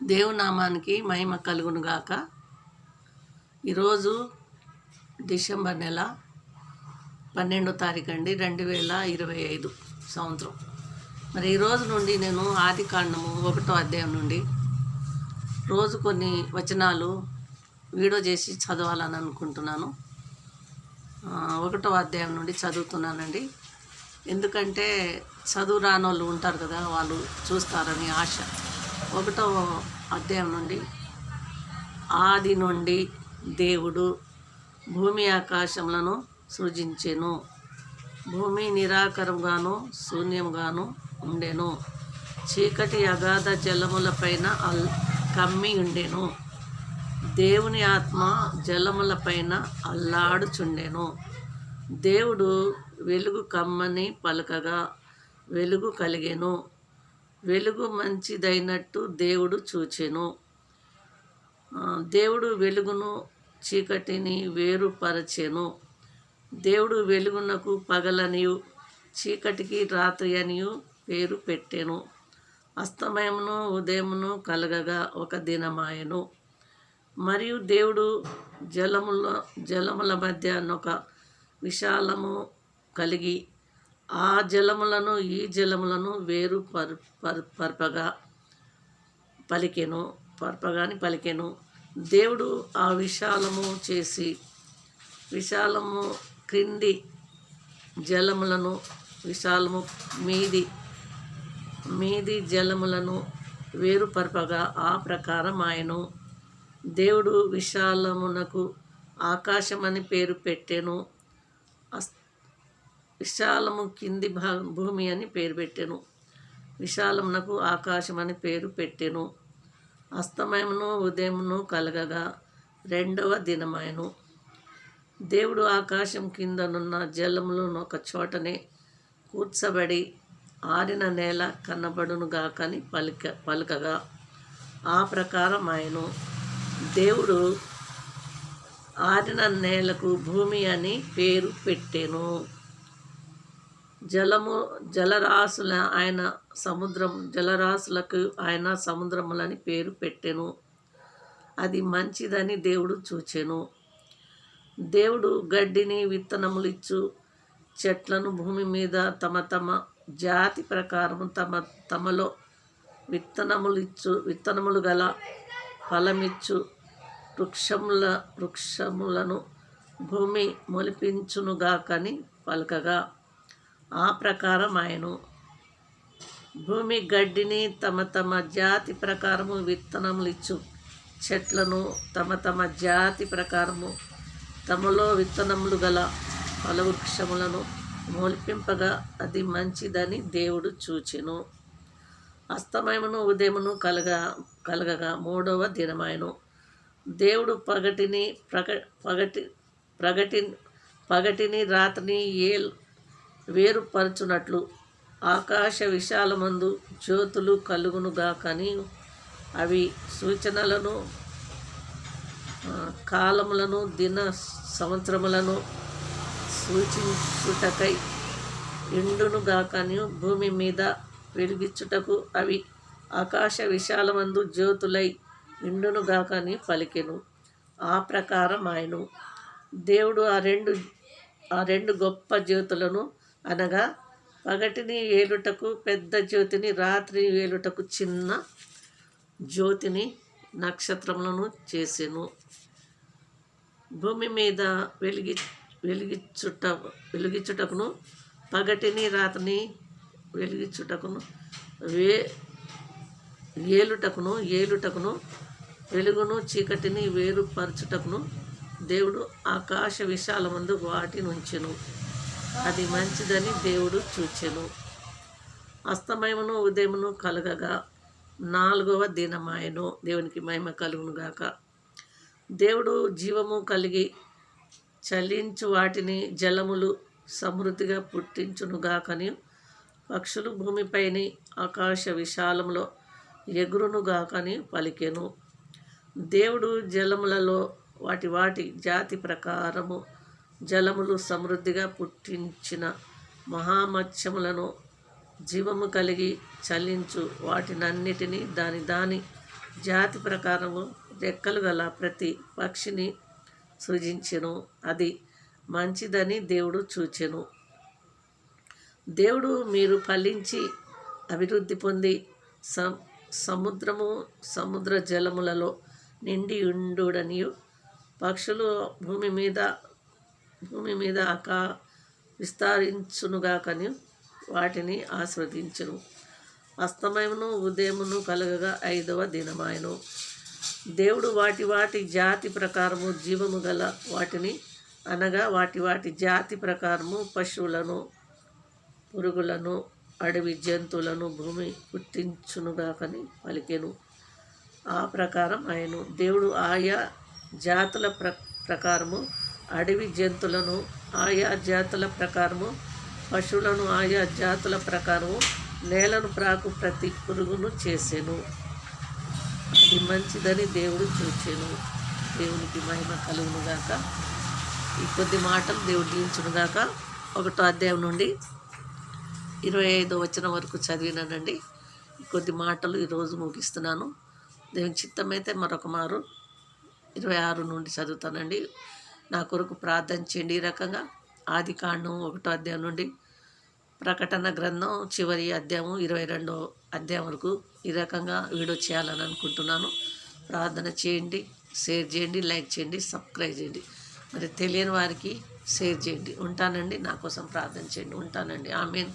దేవునామానికి మహిమ కలుగును గాక. ఈరోజు డిసెంబర్ నెల 12వ తారీఖు అండి, 2025 సంవత్సరం. మరి ఈరోజు నుండి నేను ఆదికాండము 1వ అధ్యాయం నుండి రోజు కొన్ని వచనాలు వీడియో చేసి చదవాలని అనుకుంటున్నాను. 1వ అధ్యాయం నుండి చదువుతున్నానండి. ఎందుకంటే చదువు రానోళ్ళు ఉంటారు కదా, వాళ్ళు చూస్తారని ఆశ. 1వ అధ్యాయం నుండి, ఆది నుండి దేవుడు భూమి ఆకాశములను సృజించెను. భూమి నిరాకారముగాను శూన్యముగాను ఉండెను. చీకటి అగాధ జలములపైన కమ్మి ఉండెను. దేవుని ఆత్మ జలములపైన అల్లాడుచుండెను. దేవుడు వెలుగు కమ్మని పలకగా వెలుగు కలిగెను. వెలుగు మంచిదైనట్టు దేవుడు చూచెను. దేవుడు వెలుగును చీకటిని వేరుపరచెను. దేవుడు వెలుగునకు పగలనియు చీకటికి రాత్రి అనియు పేరు పెట్టెను. అస్తమయమును ఉదయమును కలగగా ఒక దినమాయెను. మరియు దేవుడు జలముల మధ్య ఒక విశాలము కలిగి ఆ జలములను ఈ జలములను వేరు పలికెను. దేవుడు ఆ విశాలము చేసి విశాలము క్రింది జలములను విశాలము మీది జలములను వేరుపరపగా ఆ ప్రకారం ఆయను. దేవుడు విశాలమునకు ఆకాశమని పేరు పెట్టెను. విశాలము కింది భూమి అని పేరు పెట్టెను. విశాలమునకు ఆకాశమని పేరు పెట్టెను. అస్తమయమును ఉదయమును కలగగా 2వ దినమాయెను. దేవుడు ఆకాశం కిందనున్న జలములను ఒక చోటనే కూర్చబడి ఆరిన నేల కనబడునుగాకని పలుకగా ఆ ప్రకారం ఆయను. దేవుడు ఆరిన నేలకు భూమి అని పేరు పెట్టెను. జలరాశులకు ఆయన సముద్రములని పేరు పెట్టెను. అది మంచిదని దేవుడు చూచెను. దేవుడు గడ్డిని విత్తనములిచ్చు చెట్లను భూమి మీద తమ జాతి ప్రకారము తమలో విత్తనములు గల ఫలమిచ్చు వృక్షములను భూమి మొలిపించునుగాకని పలకగా ఆ ప్రకారం ఆయను. భూమి గడ్డిని తమ జాతి ప్రకారము విత్తనములిచ్చు చెట్లను తమ జాతి ప్రకారము తమలో విత్తనములు గల ఫలవృక్షములను మొలిపింపగా అది మంచిదని దేవుడు చూచెను. అస్తమయమును ఉదయమును కలగగా 3వ దినమాయెను. దేవుడు పగటిని రాత్రిని వేరుపరచునట్లు ఆకాశ విశాలమందు జ్యోతులు కలుగునుగాకని అవి సూచనలను కాలములను సంవత్సరములను సూచించుటకై ఇండునుగాకని భూమి మీద వెలిగించుటకు అవి ఆకాశ విశాలమందు జ్యోతులై ఇండునుగాకని పలికెను. ఆ ప్రకారం ఆయను. దేవుడు ఆ రెండు గొప్ప జ్యోతులను అనగా పగటిని ఏలుటకు పెద్ద జ్యోతిని, రాత్రి ఏలుటకు చిన్న జ్యోతిని, నక్షత్రములను చేసెను. భూమి మీద వెలిగించుటకును పగటిని రాత్రిని వెలిగించుటకును ఏలుటకును వెలుగును చీకటిని వేరుపరచుటకును దేవుడు ఆకాశ విశాలమందు వాటినుంచెను. అది మంచిదని దేవుడు చూచెను. అస్తమయమును ఉదయమును కలగగా 4వ దినమాయెను. దేవునికి మహిమ కలుగును గాక. దేవుడు జీవము కలిగి చలించు వాటిని జలములు సమృద్ధిగా పుట్టించునుగాకని పక్షులు భూమిపైని ఆకాశ విశాలంలో ఎగురునుగాకని పలికెను. దేవుడు జలములలో వాటి జాతి ప్రకారము జలములు సమృద్ధిగా పుట్టించిన మహామత్స్యములను జీవము కలిగి చలించు వాటినన్నిటినీ దాని జాతి ప్రకారము రెక్కలు గల ప్రతి పక్షిని సృజించెను. అది మంచిదని దేవుడు చూచెను. దేవుడు మీరు ఫలించి అభివృద్ధి పొంది సముద్ర జలములలో నిండి ఉండుడనియు పక్షులు భూమి మీద విస్తరించునుగాకని వాటిని ఆస్వాదించును. అస్తమయమును ఉదయమును కలగగా 5వ దినమాయను. దేవుడు వాటి జాతి ప్రకారము జీవము గల వాటిని అనగా వాటి జాతి ప్రకారము పశువులను, పురుగులను, అడవి జంతువులను భూమి పుట్టించునుగాకని పలికెను. ఆ ప్రకారం ఆయను. దేవుడు ఆయా జాతుల ప్రకారము అడవి జంతువులను, ఆయా జాతుల ప్రకారము పశువులను, ఆయా జాతుల ప్రకారము నేలను ప్రాకు ప్రతి పురుగును చేసెను. అది మంచిదని దేవుడు చూచెను. దేవునికి మహిమ కలుగునుగాక. ఈ కొద్ది మాటలు దేవుడు దీవించునుగాక. 1వ అధ్యాయం నుండి 25వ వచనం వరకు చదివినానండి. ఈ కొద్ది మాటలు ఈరోజు ముగిస్తున్నాను. దేవుని చిత్తమైతే మరొక మారు 26 నుండి చదువుతానండి. నా కొరకు ప్రార్థన చేయండి. ఈ రకంగా ఆదికాండం 1వ అధ్యాయం నుండి ప్రకటన గ్రంథం చివరి అధ్యాయం 22వ అధ్యాయం వరకు ఈ రకంగా వీడియో చేయాలని అనుకుంటున్నాను. ప్రార్థన చేయండి, షేర్ చేయండి, లైక్ చేయండి, సబ్స్క్రైబ్ చేయండి. మరి తెలియని వారికి షేర్ చేయండి. ఉంటానండి. నా కోసం ప్రార్థన చేయండి. ఉంటానండి. ఆమేన్.